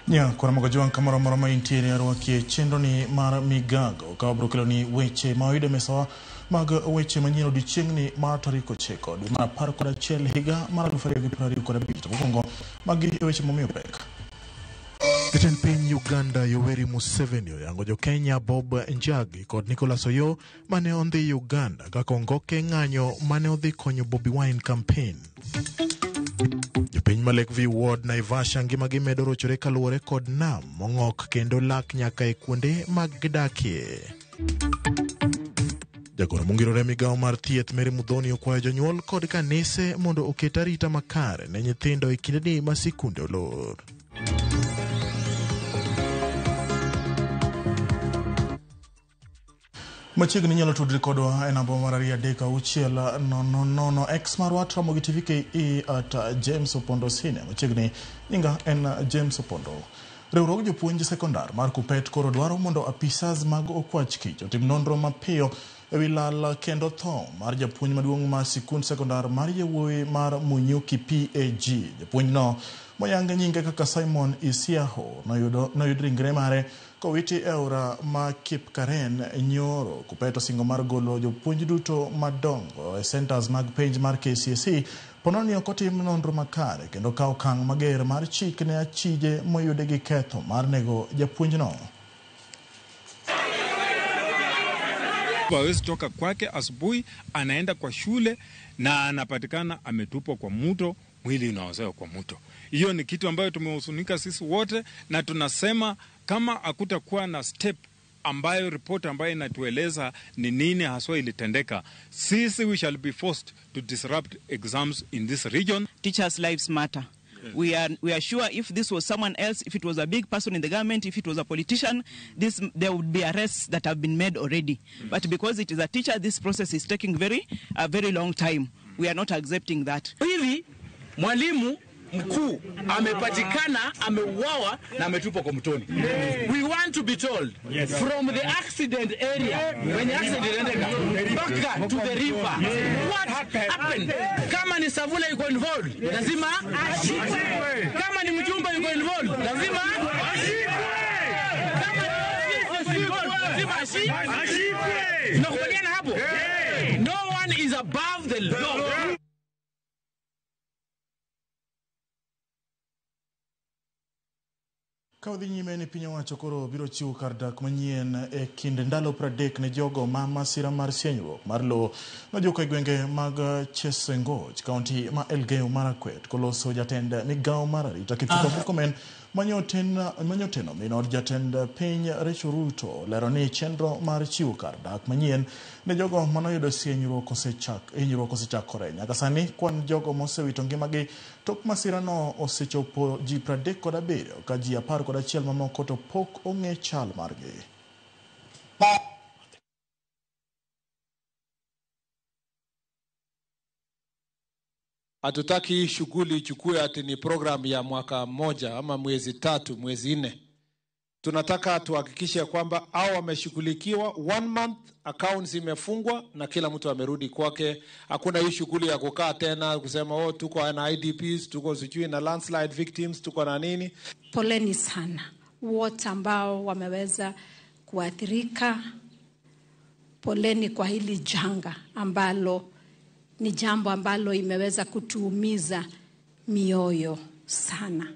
Nya kuna magajuan kamara marama interior wakie chenro ni mar migago ka brokelo ni weche mawide mesawa mag weche manyino dichieng ni mar tariko cheko dwe mar 11 higa mar 2025 mokwongo magi weche momiyo pek. Jatend piny Uganda Yoweri Museveni oyango jo Kenya Bob Njagi kod Nicholas Oyoo mane ondhi Uganda kaka ongoke ng'anyo mane odhi konyo Bobi Wine campaign. Jopiny ma Lakeview Ward Naivasha ngimagi medo rochore kaluwore kod nam mong'ok kendo lak nyaka e kuonde mag gidakie. Jagoro mongirore migawo mar thieth Mary Muthoni okwayo jonyuol kod kanise mondo oket arita makare ne nyithindo e kindeni ma sikunde olor. Machiegni nyalo tudri kodwa e namba mar 336 marwa Tramogi TV KE at James Opondo Sine. Machiegni nyinga en James Opondo. Riwruog jopuonj sekondar mar Kupet koro dwaro mondo apisas mag okwach kich otim nonro mapiyo ewi lal kendo tho mar japuonj maduong' mar sikund sekondar mar yawuowi mar Munyuki PAG. Japuonj no moyang nyinge kaka Simon Isiaho noyud ringre mare kowiti e aora ma Kipkaren nyoro. Kupet osingo mar golo jopuonj duto madongo e centers mag penj mar KCSE pono ni ok otim nonro makare kendo kawo okang' mager mar chik ne achije moyude gi ketho mar nego japuonj no. Hawezi toka kwake asubuhi anaenda kwa shule na anapatikana ametupwa kwa mto, mwili unaozewa kwa mto. Hiyo ni kitu ambayo tumehuzunika sisi wote, na tunasema kama hakutakuwa na step ambayo report ambayo inatueleza ni nini haswa ilitendeka, sisi we shall be forced to disrupt exams in this region. Teachers' lives matter. Yes. We are sure if this was someone else, if it was a big person in the government, if it was a politician, there would be arrests that have been made already. But because it is a teacher, this process is taking a very long time. We are not accepting that. Hivi mwalimu mkuu amepatikana ameuawa na ametupwa kwa mtoni. We want to be told from the accident area when the accident ended back to the river what happened. Kama ni Savula yuko involved lazima ashikwe. Kama ni mjumba yuko involved lazima ashikwe. Kama lazima ashikwe. Tunakubaliana hapo? No one is above the law. Kaudhi nyime ni piny owacho koro biro chiwo kar dak manyien e kind ndalo 30 ne jogo ma masira mar sienyruok mar lowo nojuko e gwenge mag Chesengoch, kaunti ma Elgeyo Marakwet, koloso jatend migawo mar arita Kipchumba Murkomen manyoteno minod jatend piny Rachel Ruto lero ni chenro mar chiwo kar dak manyien ne jogo manoyudo sienyruok osechakore. Nyaka sani kwan jogo mosewito ngimagi tok masira no osechopo ji 37 ka ji 11 mamoko to pok ong'e chal margi. Hatutaki shughuli ichukue ati ni program ya mwaka mmoja ama mwezi 3, mwezi 4. Tunataka tuhakikishe kwamba hao wameshughulikiwa 1 month, accounts imefungwa na kila mtu amerudi kwake. Hakuna hii shughuli ya kukaa tena kusema tuko na IDPs, tuko sijui na landslide victims, tuko na nini. Poleni sana wote ambao wameweza kuathirika. Poleni kwa hili janga ambalo ni jambo ambalo imeweza kutuumiza mioyo sana.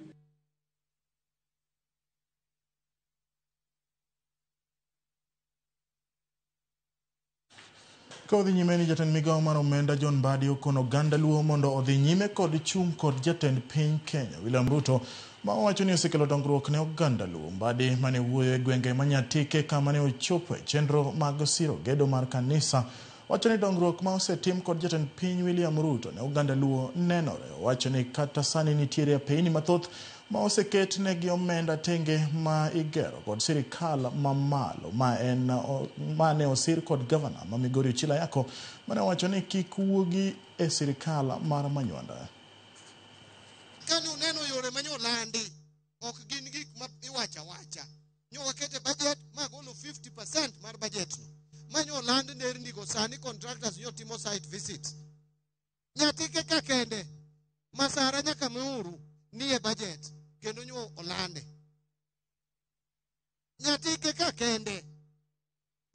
Kaudhi nyime ni jatend migawo mar omenda John Mbadi okono Uganda luo mondo odhi nyime kod chung' kod jatend piny Kenya William Ruto ma owacho ni osekelo dongruok ne Uganda luo. Mbadi mane wuoyo e gwenge ma Nyatike kama ne ochopo e chenro mag siro gedo mar kanisa wacho ni dongruok ma osetim kod jatend piny William Ruto ne Uganda luo nenore. Wacho ni kata sani nitiere apeyni mathoth ma oseket negi omenda tenge ma igero kod sirikal mamalo ma ne osir kod gavana ma Migori Ochilo Ayacko mane wacho ni kik wuogi e sirikal mar Manywanda. Kanu neno yore manyolandi ok gin gik ma iwacha wacha. Nyo wakete budget magolo 50% mar budget no. Manyoland ndiko sani contractors yotimo site visits. Nyatike kakende masara nyaka Meru nie budget kendo nyo olande nyatike ka kende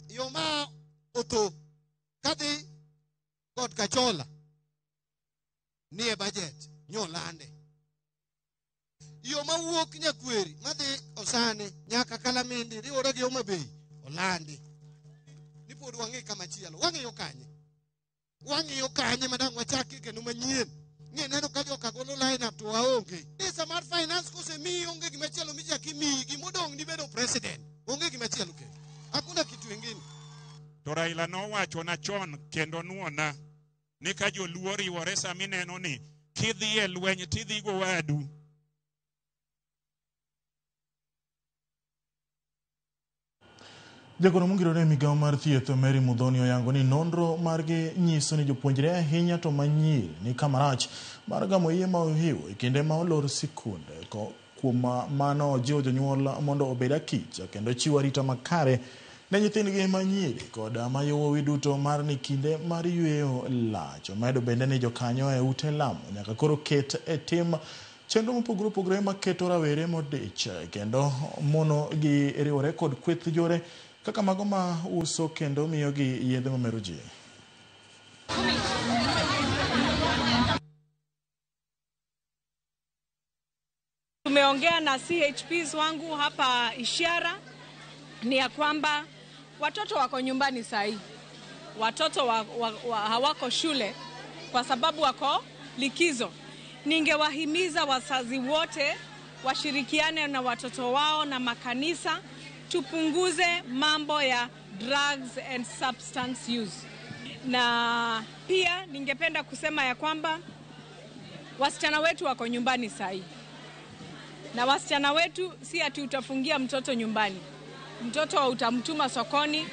yoma oto kadi kod kachola nie budget nyolande yoma wuok nyakweri madhi Osane nyaka Kalamindi riwore gi Homa Bay olandi ni pod wang'e kama chielo wang'iyo kanye madang wachaki kendo manyien ng'e neno ka joka golo line up to waonge pesa mar finance kose mi onge gima chielo michaki mi gimodong ni bedo president onge gima chielo kendo hakuna kitu kingine. To Raila nowacho na chon kendo nuona ni ka joluo riwore sami neno ni kidhi e lweny tidhi go wadu. Jagoro mongirore migawo mar thieth Mary Muthoni oyango ni nonro margi nyiso ni jopuonjre ahinya to manyiri ni kamarach mar gamo iye ma ohiu e kinde ma olor sikunde. Kuom mano jiwo jonyuol mondo obed akich kendo chiwo arita makare ne nyithindgi manyiri kod mayuowi duto mar ni kinde mar yweyo lach. Omedo bende ni jokanyo e ute lamo nyaka koro ket e tim chenro mopogore opogore maketo rawere modich kendo mono gi riwore kod kweth jore kaka mago ma uso kendo miyo gi yedhe mamero ji. Tumeongea na CHPs wangu hapa Ishara ni ya kwamba watoto wako nyumbani sahi. Watoto hawako shule kwa sababu wako likizo. Ningewahimiza wazazi wote washirikiane na watoto wao na makanisa tupunguze mambo ya drugs and substance use. Na pia ningependa kusema ya kwamba wasichana wetu wako nyumbani sahi. Na wasichana wetu si ati utafungia mtoto nyumbani. Mtoto utamtuma sokoni,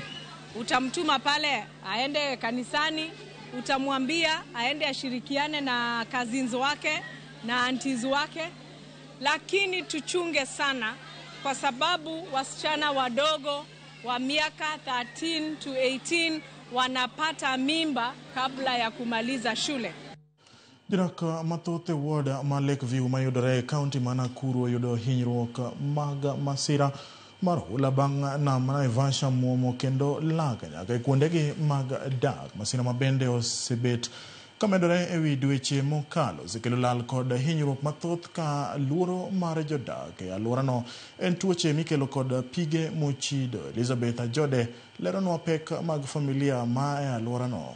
utamtuma pale aende kanisani, utamwambia aende ashirikiane na cousins wake na aunties wake. Lakini tuchunge sana kwa sababu wasichana wadogo wa miaka 13 to 18 wanapata mimba kabla ya kumaliza shule. Jirak mathoth ward ma Lakeview mayudore e kaunti ma Nakuru oyudo hinyruok mag masira mar hula bang' nam Naivasha muomo kendo lak nyaka e kuondegi mag dak. Masira ma bende osebet kamedore e wi dweche mokalo osekelo lal kod hinyruok mathoth ka luoro mar jodak e alworano en tuoche mikelo kod pige mochido. Elizabeth Ajode leronwa pek mag familia ma e alworano.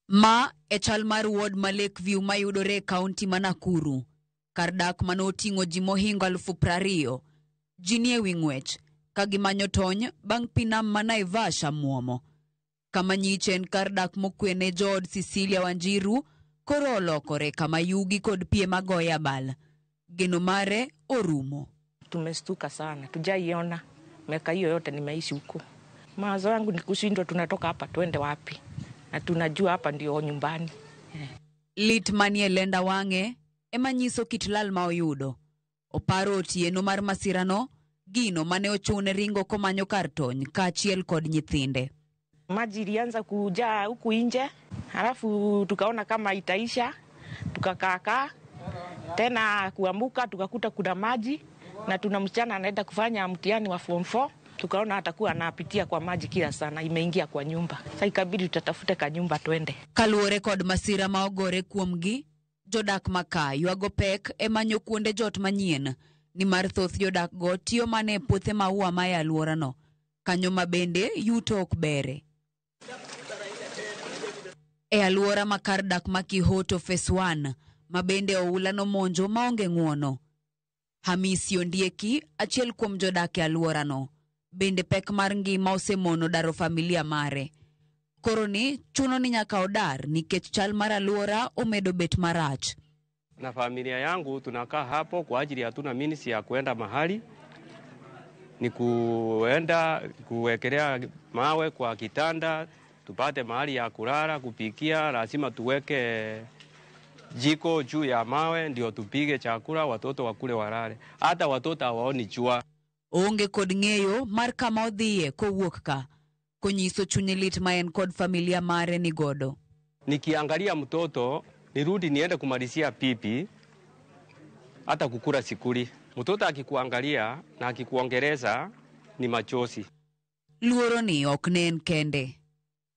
Ma e chal mar ward ma Lakeview mayudore e kaunti ma Nakuru. Kar dak manoting'o ji mohingo 20,000 ji nie wi ng'wech ka gimanyo tony bang' pi nam ma Naivasha muomo. Kama nyiche en kar dak mokwe ne jood Cecilia Wanjiru koro olokore kama yugi kod pie magoye abal. Geno mare orumo. Tumestuka sana, tujaiona miaka hiyo yote nimeishi huko. Mawazo yangu ni kushindwa tunatoka hapa tuende wapi, na tunajua hapa ndio nyumbani. Lit manie lenda wang'e ema nyiso kit lal ma oyudo. Oparo otieno mar masirano gino mane ochune ringo komanyo kar tony kaachiel kod nyithinde. Maji ilianza kujaa huku nje, halafu tukaona kama itaisha, tukakaa tena kuambuka tukakuta kuna maji, na tuna msichana anaenda kufanya mtihani wa form 4, tukaona atakuwa anapitia kwa maji kila sana, imeingia kwa nyumba. Sasa ikabidi tutatafute ka nyumba twende. Kaluore kod masira ma ogore kuomgi, jodak maka ywago pek e manyo kuonde jot manyien, ni mar thoth jodak go tiyo mane puothe maua ma e alworano, kanyo ma bende yuto ok bere. E alwora ma kar dak ma Kihoto Phase 1 ma bende oula no monjo maonge ng'uono. Hamisi Ondieki, achiel kuom jodak e alworano, bende pek mar ngima osemono daro familia mare. Koro ni chuno ni nyaka odar nikech chal mar alwora omedo bet marach. Na familia yangu tunakaa hapo kwa ajili hatuna minisi ya kuenda mahali, ni kuenda kuwekelea mawe kwa kitanda, tupate mahali ya kulala, kupikia, lazima tuweke jiko juu ya mawe ndio tupige chakula, watoto wakule walale. Hata watoto hawaoni jua. Onge kod ng'eyo mar kama odhiye kowuok ka, konyiso chunye lit ma en kod familia mare ni godo. Nikiangalia mtoto nirudi niende kumalizia pipi, hata kukula sikuli. Mtoto akikuangalia na akikuongeleza ni machozi. Luoro ni ok nen kende.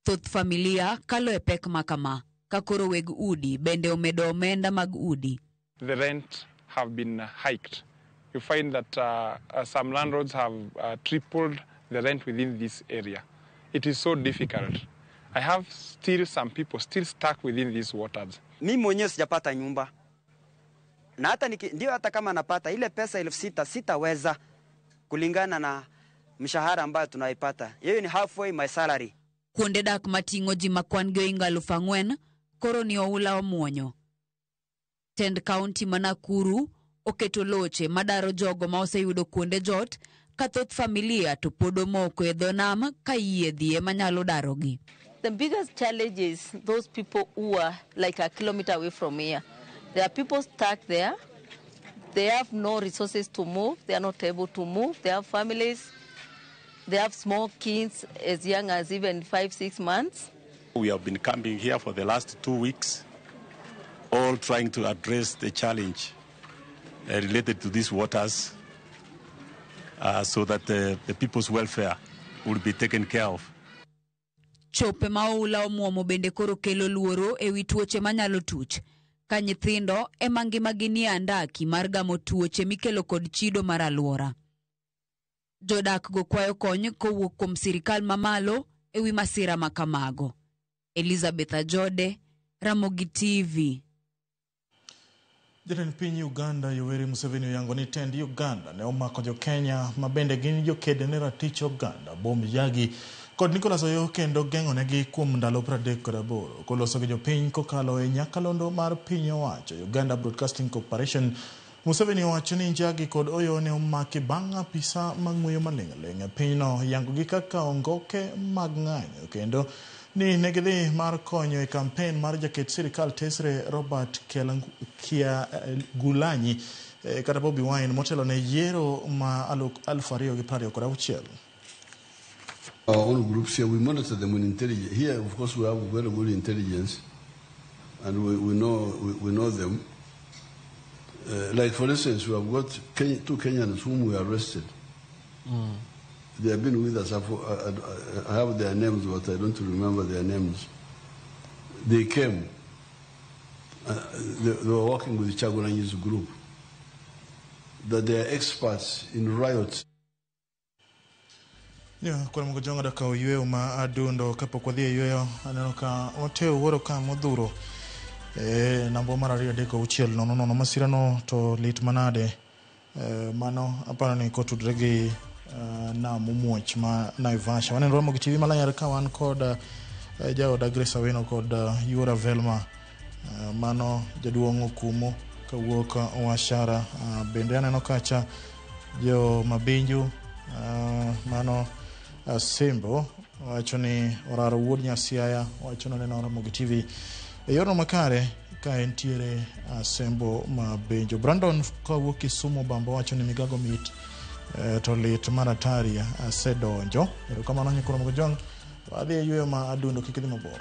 Thoth familia kalo e pek makama, kakoro weg udi bende omedo omenda mag udi. The rent have been hiked. You find that some landlords have tripled the rent within this area. It is so difficult. I have still some people still stuck within these waters. Mimi mwenyewe sijapata nyumba. Na hata ndio hata kama napata ile pesa 6,000 sitaweza kulingana na mshahara ambayo tunaipata. Hiyo ni halfway my salary. Kuonde dak matingo ji makwan gi 4,000 koro ni oula omuonyo. Tend County Manakuru oketo loche madaro jogo ma oseyudo kuonde jot ka thoth familia to podo moko e dho nam ka yie dhie manyalo darogi. The biggest challenge is those people who are like a kilometer away from here. There are people stuck there. They have no resources to move. They are not able to move. They have families. They have small kids as young as even 5-6 months. We have been camping here for the last 2 weeks, all trying to address the challenge related to these waters so that the people's welfare will be taken care of. Chope maula omuomo bende koro kelo luoro e wi tuoche manyalo tuch. Ka nyithindo ema ngimagi ni andaki mar gamo tuoche mikelo kod chido mar aluora. Jodak go kwayo kony kowuok kuom sirikal mamalo e wi masira makamago. Elizabeth Ajode, Ramogi TV. Jatend piny Uganda Yoweri Museveni oyango ni tend Uganda ne omako jo Kenya mabende gin jokede ne ratich Uganda Bom Yagi kod Nicholas Oyo kendo geng'onegi kuom ndalo 38 koloso gi jopiny kokalo e nyakalondo mar piny owacho Uganda Broadcasting Corporation. Museveni owacho ni Njagi kod Oyo ne omaki bang' apisa mang'weyo maling'ling' e pinyno yangogi kaka ongoke mag ng'anyo kendo ni negidhi mar konyo e kampen mar jaket sirikal Tesre Robert Kyagulanyi kata Bobi Wine motelo ne yiero ma 2026. Our own groups here, we monitor them with intelligence. Here, of course, we have very good intelligence, and we know them. Like, for instance, we have got 2 Kenyans whom we arrested. They have been with us. I have their names, but I don't remember their names. They came. They were working with Kyagulanyi's group. That they are experts in riots. Kwa mgojonga daka oyueo ma adundo kapo kwa dhia yueo aneno ka oteo uoro ka modhuro nambo mara rio deko uchiel no masira no to lit manade mano apano ni kotudre gi na mumuoch ma Naivasha waneno Ramogi TV malanyar ka wan kod jaoda Grace Awino kod Yura Velma mano jaduong' okumo kawuok Washara bende aneno kacha jo Mabinju mano Simbo wacho ni oraro wuod Nyasiaya wacho neno Ramogi TV e yorno makare ka entiere Simbo Mabenjo. Brandon kawuok Kisumu Bamba wacho ni migago mit to lit maratari asedonjo kama nanyo koro mgojong adhi yweyo ma adundo kikidhi mabor.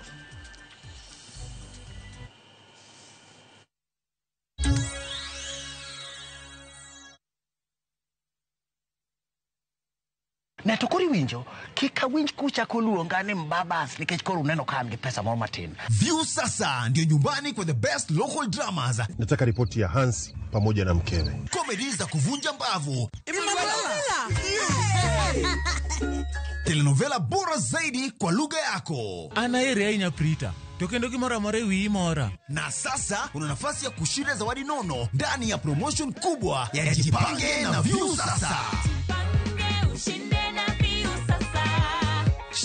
Na to kori winjo kika winj kucha koluongane mbabas nikech koro uneno kan gi pesa moro matin. View sasa ndio nyumbani kwa the best local dramas. Nataka ripoti ya Hansi pamoja na mkewe. Comedy za kuvunja mbavu. Telenovela bora zaidi kwa lugha yako. Anaere aina prita. Tokendo kimora mare wi mora. Na sasa una nafasi ya kushinda zawadi nono ndani ya promotion kubwa ya Jipange na View sasa.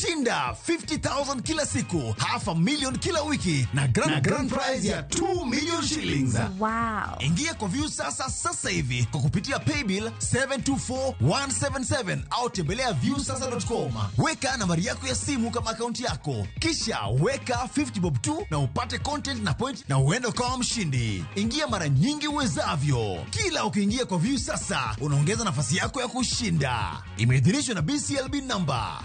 Shinda 50,000 kila siku, $500,000 kila wiki na grand prize ya 2 million shillings. Wow. Ingia kwa View sasa hivi kwa kupitia paybill 724177 au tembelea viewsasa.com. Weka nambari yako ya simu kama akaunti yako. Kisha weka 50 bob tu na upate content na point na uende kwa mshindi. Ingia mara nyingi uwezavyo. Kila ukiingia kwa View sasa, unaongeza nafasi yako ya kushinda. Imeidhinishwa na BCLB number.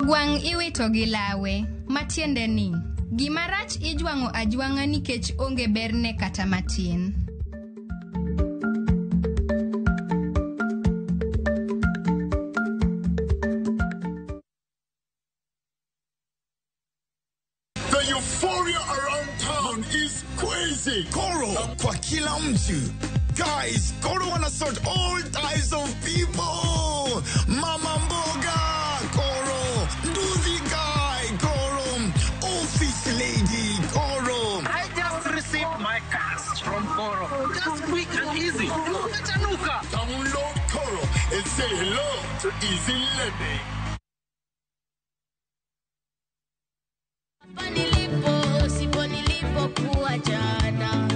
Gwang' iwito gi lawe, matiende ni gima rach ijwang'o ajwang'a nikech onge berne kata matin. The euphoria around town is crazy. Koro kwa kila mtu. Guys, Koro wanna sort all types of people. Mama mboga, Koro. Nduzi guy, Koro. Office lady, Koro. I just received my cash from Koro. Just quick and easy. Tanuka. Download Koro and say hello to Easy Living. Sipo nilipo kuwa jana,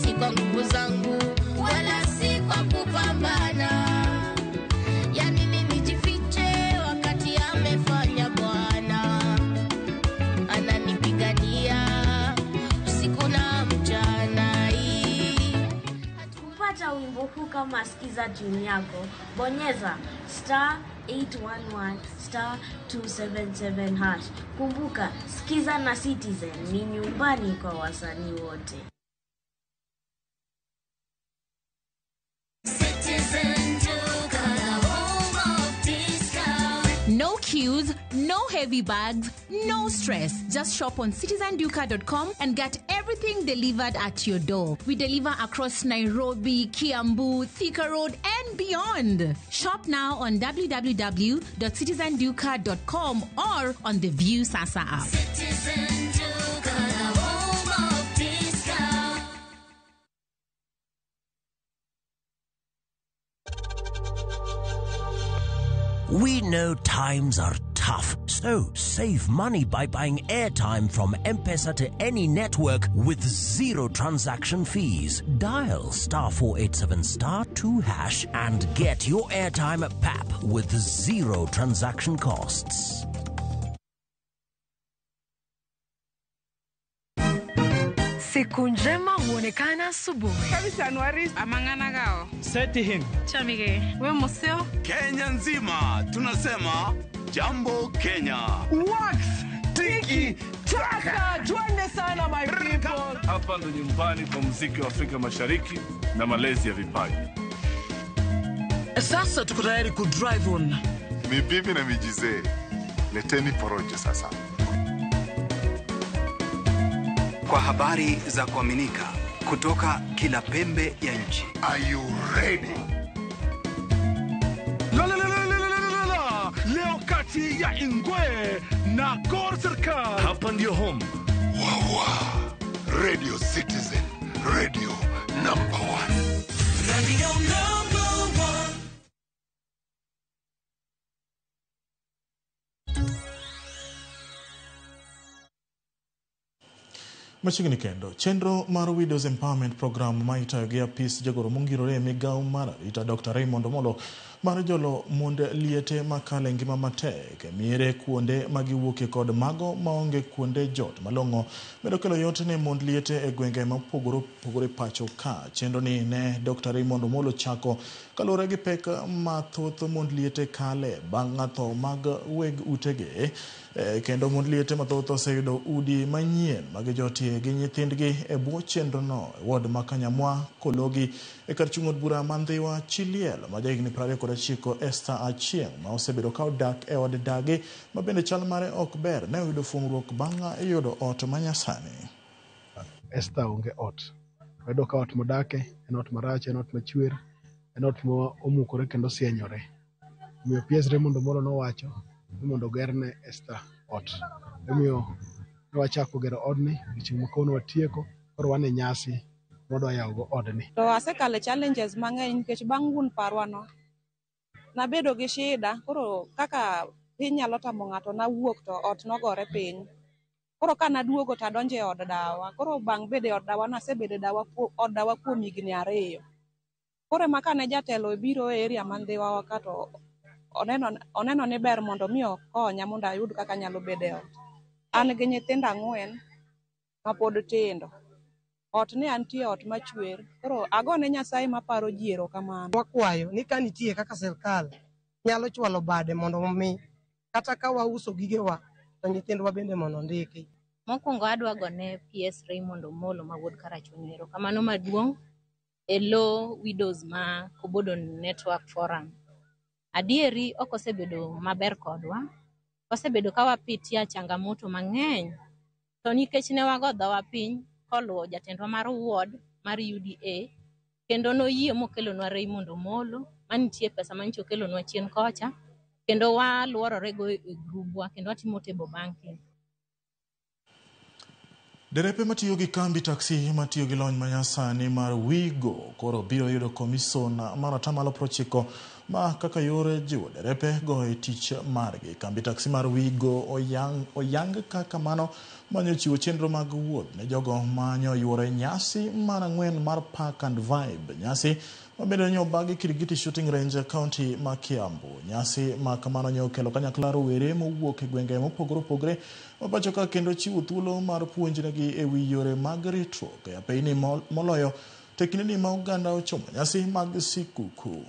si kwa nguvu zangu wala si kwa kupambana. Yani nini jifiche wakati amefanya Bwana, ananipigania usiku na mchana. Kupata wimbo huu kama sikiza tune yako, bonyeza *811 *277#. Kumbuka, Sikiza na Citizen ni nyumbani kwa wasanii wote. No queues, no heavy bags, no stress. Just shop on citizenduka.com and get everything delivered at your door. We deliver across Nairobi, Kiambu, Thika Road, and beyond. Shop now on www.citizenduka.com or on the View Sasa app. We know times are tough, so save money by buying airtime from M-Pesa to any network with zero transaction fees. Dial *487*2# and get your airtime PAP with zero transaction costs. Siku njema huonekana asubuhi. Kabisa Januari amangana gao. Seti hin. Chamige. We museo. Kenya nzima tunasema jambo Kenya. Wax, tiki, taka. Twende sana my people. Hapa ndo nyumbani kwa muziki wa Afrika Mashariki na malezi ya vipaji. Sasa tuko tayari ku drive on. Mibibi na mijize. Leteni porojo sasa. Kwa habari za kuaminika kutoka kila pembe ya nchi. Are you ready? Leo kati ya Ingwe na Gor Serikali. Hapa ndio home. Wawa. Radio Citizen. Radio number 1. Radio number 1. Machiegni kendo chenro mar Widows Empowerment Program ma itayo gi apis jagoro mongirore migawo mar arita Dr. Raymond Omolo mar jolo mond liete makale ngima matek miere kuonde magiwuoke kod mago maonge kuonde jot malong'o medo kelo yot ne mond liete e gwenge mopogore pacho ka. Chenro ni ne Dr. Raymond Omolo chako kalore gi pek mathoth mond liete kale bang' tho mag weg utege kendo mond liete mathoth oseyudo udi manyien mag jotie gi nyithindgi e bwo chenro no ward ma Kanyamwa Kologi e kar chung' od bura Mandhiwa Chiliel ma jahigni 29 Esther Achieng' ma osebedo ka odak e od dagi ma bende chal mare ok ber ne oyudo fuong'ruok bang' yudo ot manyasani. Esther onge ot. Wedo ka ot modake en ot marach, en ot machwer, en ot omukore kendo sienyore. Miyo PS Raymond Omolo nowacho ni mondo gerne Esther ot. Miyo wachako gero odni, chieng' makono watieko, koro wane nyasi modo yawo odni. To asekale challenges mang'eny nikech bang' wuon parwano nabedo gi shida, koro kaka piny nyalo tamo ng'ato nawuok to ot nogore piny. Koro ka naduogo tadonjo e od dawa, koro bang' bede od dawa nasebedo od dawa kuom higni 2. Koro ema kane jatelo biro e area Mandhiwa waka to oneno ni ber mondo mi okonya mondo ayud kaka nyalo bede ot. An gi nyithindo 4 ma pod tindo. Ot ne antie ot machwer. Koro agone Nyasaye maparo jiero kamano. Wakwayo ni ka nitie kaka sirkal nyalo chwalo bade mondo mi kata ka wauso gigewa to nyithindwa bende mondo ndiki. Mokwongo adwa gone PS Raymond Omolo ma wuod Karachuonyo kamano maduong' e Low Widows ma Kobodo Network Forum. Adieri ok osebedo maber kodwa, osebedo ka wapitia changamoto mang'eny, to nikech ne wago dhowa piny koluwo jatendwa mar ward mar UDA, kendo noyie mokelonwa Raymond Omolo, manitie pesa manyicho kelonwa chien kocha, kendo waluororego e grubwa, kendo watimo table banking. Derepe matiyo gi kambi taksi matiyo gi lony manyasani mar Wigo koro biro yudo komison mar 90% ma kaka yore jiwo derepe go e tich margi. Kambi taksi mar Wigo oyang kaka mano manyo chiwo chenro mag wuoth ne jogo manyo yuore nyasi mar 4 mar Park and Vibe, nyasi mabedo nyoba gi Kirigiti Shooting Range County ma Kiambu. Nyasi ma kamano nyo kelo kanyakla rowere mowuok e gwenge mopogore opogore mapacho ka kendo chiwo thuolo mar puonjnegi e wi yore mag ritruok e apeyni moloyo teknini ma oganda ochomo nyasi mag sikuku.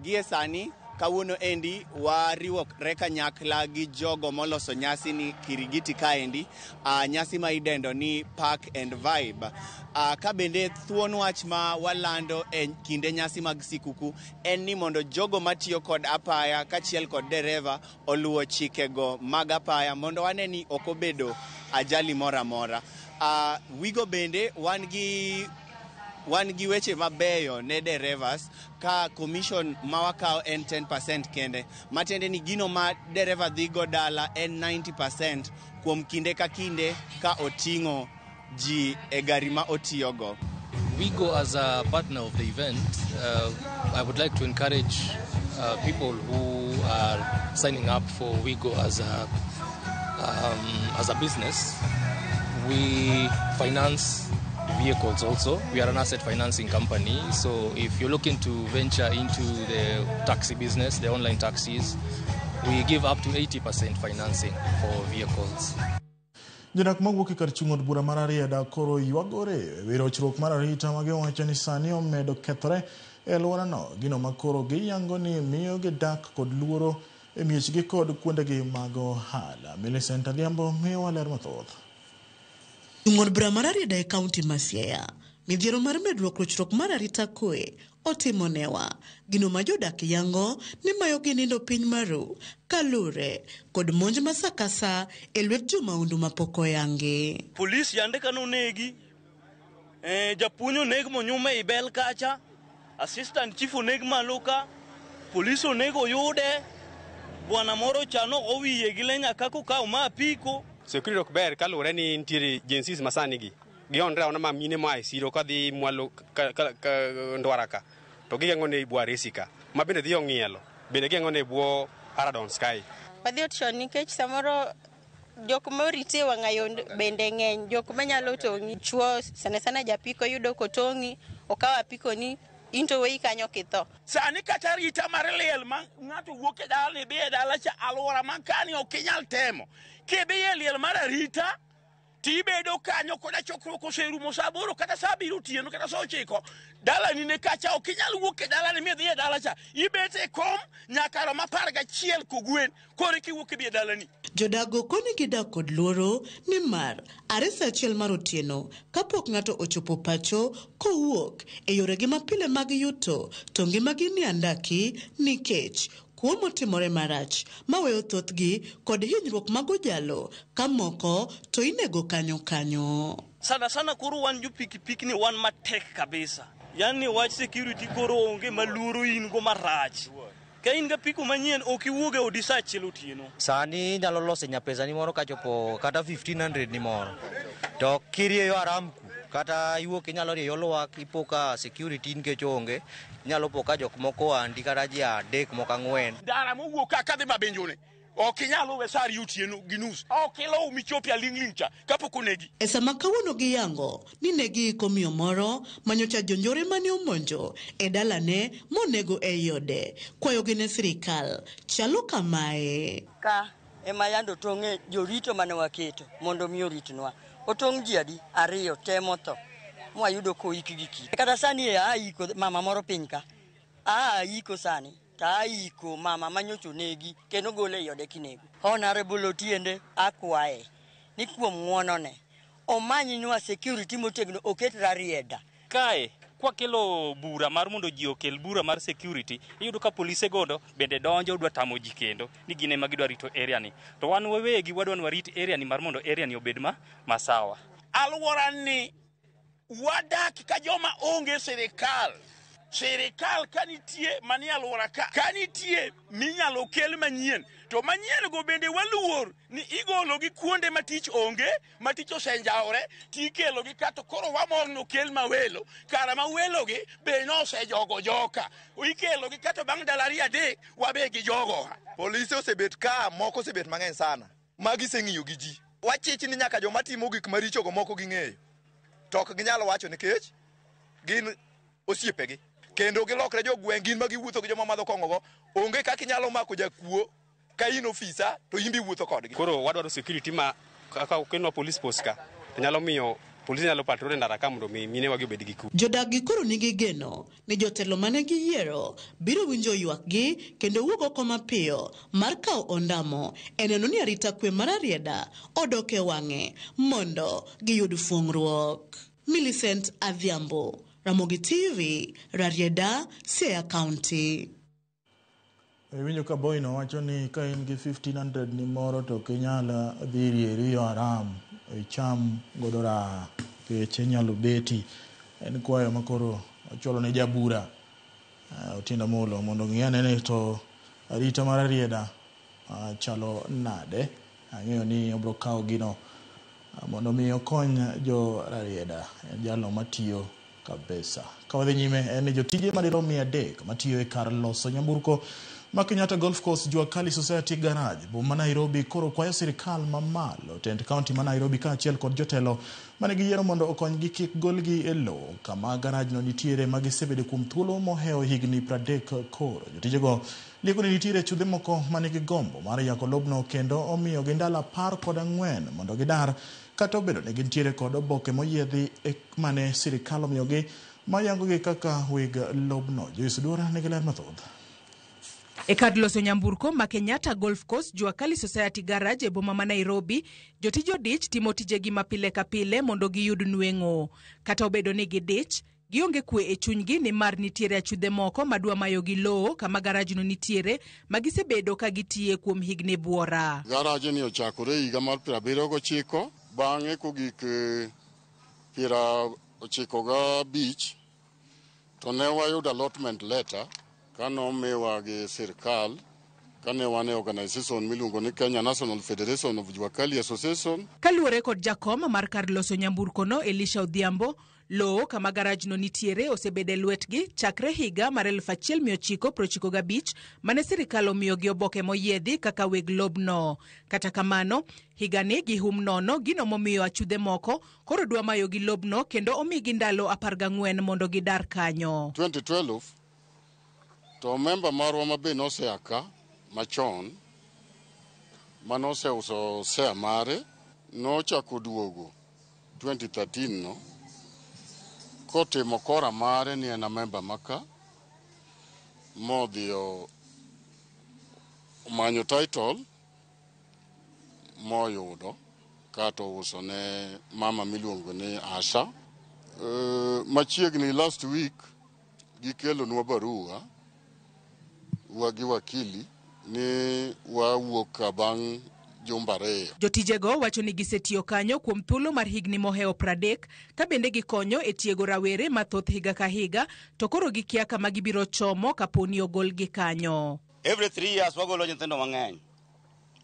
Gie sani kawuono endi wariwore kanyakla gi jogo moloso nyasi ni Kirigiti kaendi, nyasi ma idendo ni Park and Vibe. Ka bende thuon wach ma walando e kinde nyasi mag sikuku en ni mondo jogo matiyo kod apaya kachiel kod dereva oluwo chikego mag apaya mondo wane ni ok obedo ajali mora mora. Wigo bende wan gi weche mabeyo ne derevas ka commission ma wakawo en 10% kende, matende ni gino ma dereva dhigo dala en 90% kuom kinde ka kinde ka oting'o ji e gari ma otiyogo. Wigo as a partner of the event, I would like to encourage people who are signing up for Wigo as a business. We finance vehicles also. We are an asset financing company, so if you're looking to venture into the taxi business, the online taxis, we give up to 80% financing for vehicles. Jodak mawuok e kar chung' od bura mar Ariada koro ywagore e rochruok mar arita ma giwacho ni sani omedo kethore e alworano, gino ma koro giyango ni miyo gidak kod luoro e miechgi kod kuondegi mag ohala. Millicent Adhiambo miyowa ler mathoth. Chung' od bura mar Ariada e kaunti ma Siaya, midhiero mar medruok rochruok mar arita kwe otimonewa, gino ma jodak yango ni mayo gi nindo piny maru kalure kod monj masakasa e lwet jomaundu mapok oyangi. Polis yande kano negi, japunyo neg monyume i bel kacha, assistant chief oneg maluka, polis onego yude, bwana moro chano owiye gi lenya kako ka uma apiko. Security ok ber kalure ni ntiere agencies masani gi gionre ona ma mine ma siro ka dhi mwalo ndwaraka to gigengo ne bwa resika ma bende dhi ong'ielo bende gigengo ne bwo Paradon Sky. Wadhi otshon nikech samoro jok morite wang'ayo bende ng'eny, jok manyalo tong'i chuo sana japiko yudo kotong'i okawa apiko ni into wei kanyo kitho. Sani kata rita mar liel ma ng'ato wuok e dala ni biye dala cha alwora ma kani ok inyal temo. Kibiye liel mar rita tibedo kanyo koda chokruok oserumo saa 8 kata saa 7 otieno kata saa 9 dala ni ne kacha ok inyal wuok e dala ni midhi e dala cha ibete kom nyaka ro mapar gachiel kogwen kore kiwuok e biye dala ni. Jodago koni gidak kod luoro ni mar aresa achiel mar otieno kapok ng'ato ochopo pacho kowuok e yoregi mapile mag yuto to ngimagi ni andaki nikech kuom otimore marach maweyo thothgi kod hinyruok mag ojalo ka moko to inego kanyo. Sana koro wan ju pikipiki ni wan matek kabisa. Yani wach security koro onge maluro in go marach. Ka in ga piko manyien ok iwuoge odisa achiel otieno. Sani nyalo loso nyapesa ni moro kachopo kata 1500 ni moro. To kirieyo aramku kata iwuok inyalo rieyo lwak ipoka security nikech onge nyalo poka jok moko andi kata ji adek moko ang'wen. Dara mowuok ka dhi mabenjone ok inyalo we sari otieno gi nus ok ilo michopi aling'ling cha kapok onegi. E sama kawuono gi yango ni negi komiyo moro manyocha jonjore mane omonjo e dalane monego e yode kwayo gine sirikal chalo kamae. Ka ema yando tong'e jorito mane waketo mondo miyo ritnwa. Otong' ji adi 2 temo tho mwayudo koiki gi kiti. Kata sani aiko mama moro piny ka. Aiko sani taiko mama manyocho negi kendo gole yode kinego. Honorable Otiende akwaye ni kuom ng'wonone omanyinwa security motegno oket rarieda. Kae kwa kelo bura mar mondo ji okel bura mar security, iyudo ka polise godo bende donjo dwa tamo ji kendo ni gine ma gidwa rito area ni. To wan wewegi wadwan warit area ni mar mondo area ni obed masawa. Alwora ni wadak ka joma onge sirikal. Sirikal kanitie mani alwora ka. Kanitie minyalo kel manyien. To manyien go bende waluor ni igolo gi kuonde matich onge, matich osenjaore, tikelo gi kato koro wamor no kel mawelo. Kara mawelo gi be no sejogo joka. Ikelo gi kato bang' dalari adek wabe gi jogo. Polise osebet ka, moko osebet mang'eny sana. Magi seng'iyo gi ji. Wachich ni nyaka joma timo gik maricho go moko ging'eyo. Tok ginyalo wacho nikech gin osiepegi. Kendo gilokre jo gweng' gin magi wuotho gi joma madho kong'o go. Onge kaka inyalo mako jakuo ka in ofisa to imbi wuotho kodgi. Koro wadwaro security ma kaka kenwa police post ka nyalo miyo polisi nyalo patrol ndara ka mondo mine wagi obed gi ku. Jodag koro nigi geno ni jotelo mane giyiero biro winjo ywakgi kendo wuok oko mapiyo mar kawo ondamo e neno ni arita kwe mar Rarieda odok e wang'e mondo giyud fuong'ruok. Millicent Adhiambo, Ramogi TV, Rarieda, Siaya County. Winjo ka boy no wacho ni ka in gi 1500 ni moro to kinyala dhiri e Rio Haram e cham godora keche nyalo beti. En kwayo makoro ocholo ne jabura Otiende Amollo mondo ng'iyane ni to arita mar Rarieda chalo nade. Ang'eyo ni obro kawo gino mondo mi okony jo Rarieda. En jalo matiyo kabisa. Kawadhi nyime en jotije madirom 300 matiyo e kar loso nyamburko ma Kenyatta Golf Course Jua Kali Society Garage boma Nairobi koro kwayo sirikal mamalo Tend County ma Nairobi ka achiel kod jotelo mane giyiero mondo okonygi kik golgi e lowo kama garaj no nitiere ma gisebedo kuom thuolo moheo higni 30 koro. Jotijego lieko ni nitiere chudhe moko mane gigombo mar yako lobno kendo omiyo gi ndalo 14 mondo gidar kata obedo ne gintiere kod oboke moyiedhi mane sirikal omiyogi mayangogi kaka weg lobno. Joyce Dora ne giler mathoth. E kar loso nyamburko ma Kenyatta Golf Course Jua Kali Society Garage e boma ma Nairobi, jotij odich timo tijegi mapile ka pile mondo giyud nweng'o. Kata obedo ni gidich, gionge kwe e chunygi ni mar nitiere achudhe moko madwa mayo gi lowo kama garaj no nitiere magisebedo ka gitiye kuom higni buora. Garaj ni ochakore higa mar 79 bang'e kogik 95 to ne wayudo allotment letter kano mewa gi sirkal kane wane organization miluongo ni Kenya National Federation of Jua Kali Association. Kaluwore kod jakom mar kar loso nyamburko no Elisha Odhiambo, lowo kama garaj no nitiere osebede lwetgi chakre higa mar 1995 mane sirikal omiyogi oboke moyiedhi kaka weg lobno. Kata kamano, higani gihum nono gino momiyo achudhe moko koro dwa mayo gi lobno kendo omigi ndalo 14 mondo gidar kanyo. 2012 to member marwa mabe noseaka machon manoseuso share mare nochako duogo 2013 no kotimo kora mare ni en member maka modhio manyo title moyudo kato uso ne mama miluongo ni Asha. Machiegni last week gikelo nwa barua wagi wakili ni wawuok bang' jumbe 2. Jotijego wacho ni gisetiyo kanyo kuom thuolo mar higni moheo 30 ka bende gikonyo e tiego rawere mathoth higa ka higa to koro gikia kama gibiro chomo kaponi ogolgi kanyo. Every 3 years wagolo nyithindo mang'eny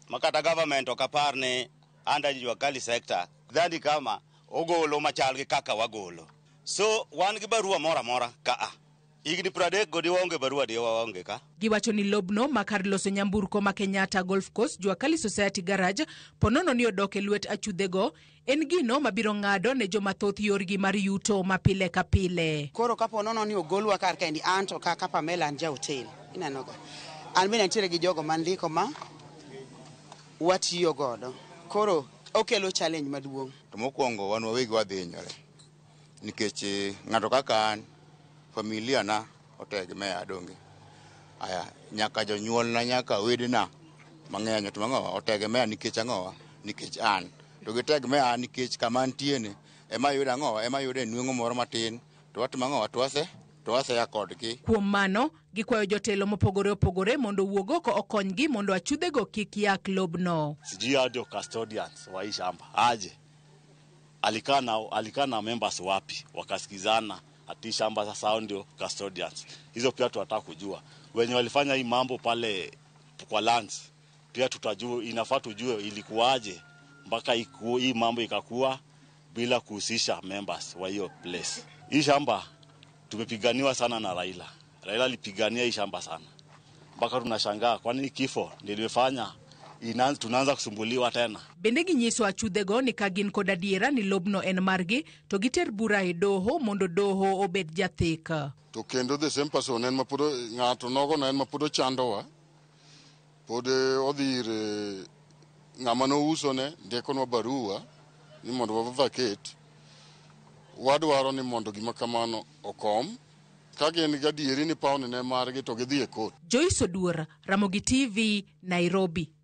makata government okapar ni under Jua Kali sector dhani kama ogolo machal gi kaka wagolo. So wan gi barua mora mora ka higni 30 godi waonge barua di waonge ka. Giwacho ni lobno makar loso nyamburko ma Kenyatta Golf Course Jua Kali Society Garage ponono ni odoke lwet achudhego en gino mabiro ng'ado ne joma thoth yorgi mar yuto mapile ka pile. Koro kaponono ni ogolwa kar kendi anto kaka Pamela Anja Hotel inanoga. An bende nitiere gi jogo mandiko ma watiyo godo. Koro okelo challenge maduong'. To mokwongo wan wawegi wadhinyore nikech ng'ato kaka an familia na otegemea donge aya nyaka jonyuol na nyaka wedena mang'eny to mang'o otegemea nikech ang'o nikech an to gitegemea nikech kama ntiene ema yudo ang'o ema yudo nweng'o moro matin to watimo ang'o to wase ya kodgi. Kuom mano gikwayo jotelo mopogore opogore mondo wuog oko okonygi mondo achudhego kik yak lobno. Sijui hadi custodians wa hii shamba aje alikaa na members wapi wakasikizana ati shamba sasa hao ndio custodians. Hizo pia tunataka kujua wenye walifanya hii mambo pale kwa lands, pia tutajua, inafaa tujue ilikuwaje mpaka hii mambo ikakuwa bila kuhusisha members wa hiyo place. Hii shamba tumepiganiwa sana na Raila alipigania hii shamba sana mpaka tunashangaa kwani kifo ndio limefanya tunaanza kusumbuliwa tena. Bende ginyiso achudhego ni ka gin kod adiera ni lobno en margi to giter bura e doho mondo doho obed jatheka. To kendo the same person en mapudo ng'ato nogo na en mapudo chandowa pod odhir ng'ama no uso ne ndekonwa barua ni mondo wavacate. Wadwaro ni mondo gima kamano okom ka gin gadieri ni pawne ne margi to gidhi e court. Joyce Oduor, Ramogi TV, Nairobi.